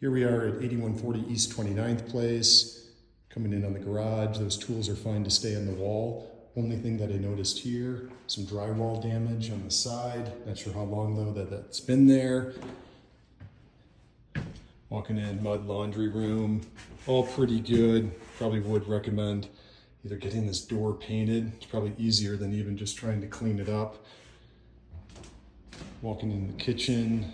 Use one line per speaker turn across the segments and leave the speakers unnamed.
Here we are at 8140 East 29th Place, coming in on the garage. Those tools are fine to stay on the wall. Only thing that I noticed here, some drywall damage on the side. Not sure how long though that's been there. Walking in, mud laundry room, all pretty good. Probably would recommend either getting this door painted. It's probably easier than even just trying to clean it up. Walking in the kitchen,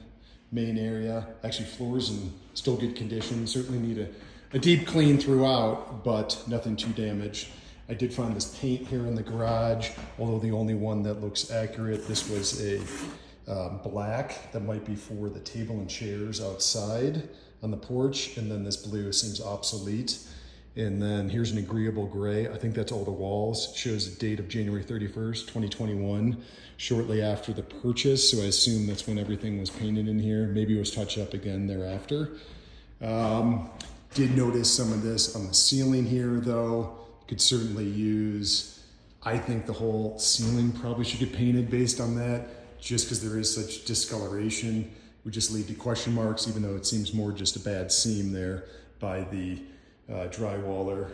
main area. Actually, floors in still good condition. Certainly need a deep clean throughout, but nothing too damaged. I did find this paint here in the garage, although the only one that looks accurate. This was a black that might be for the table and chairs outside on the porch, and then this blue seems obsolete. And then here's an agreeable gray. I think that's all the walls. It shows a date of January 31st, 2021, shortly after the purchase. So I assume that's when everything was painted in here. Maybe it was touched up again thereafter. Did notice some of this on the ceiling here though. Could certainly use, I think the whole ceiling probably should get painted based on that, just because there is such discoloration. Would just lead to question marks, even though it seems more just a bad seam there by the drywaller.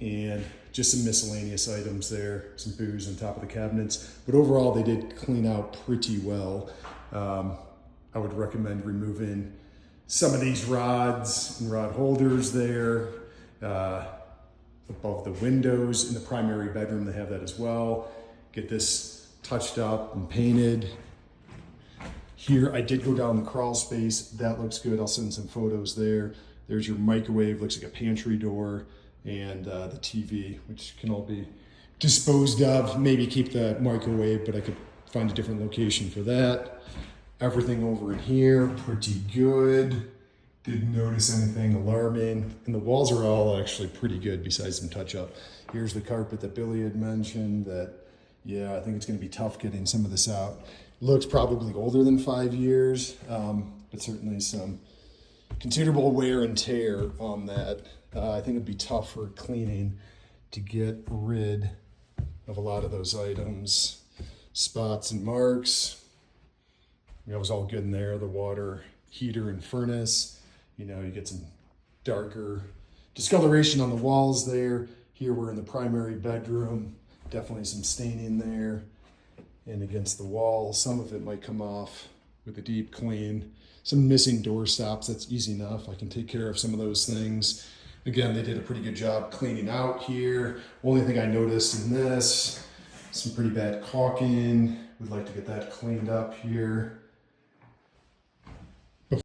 And just some miscellaneous items there, some booze on top of the cabinets. But overall, they did clean out pretty well. I would recommend removing some of these rods and rod holders there. Above the windows in the primary bedroom, they have that as well. Get this touched up and painted. Here, I did go down the crawl space. That looks good. I'll send some photos there. There's your microwave, looks like a pantry door, and the TV, which can all be disposed of. Maybe keep the microwave, but I could find a different location for that. Everything over in here, pretty good. Didn't notice anything alarming. And the walls are all actually pretty good besides some touch up. Here's the carpet that Billy had mentioned that, yeah, I think it's gonna be tough getting some of this out. Looks probably older than 5 years, but certainly some considerable wear and tear on that. I think it'd be tough for cleaning to get rid of a lot of those items. Spots and marks. That was all good in there. The water heater and furnace. You know, you get some darker discoloration on the walls there. Here we're in the primary bedroom. Definitely some staining there and against the wall. Some of it might come off with a deep clean. Some missing door stops, that's easy enough. I can take care of some of those things. Again, they did a pretty good job cleaning out here. Only thing I noticed in this, some pretty bad caulking. We'd like to get that cleaned up here.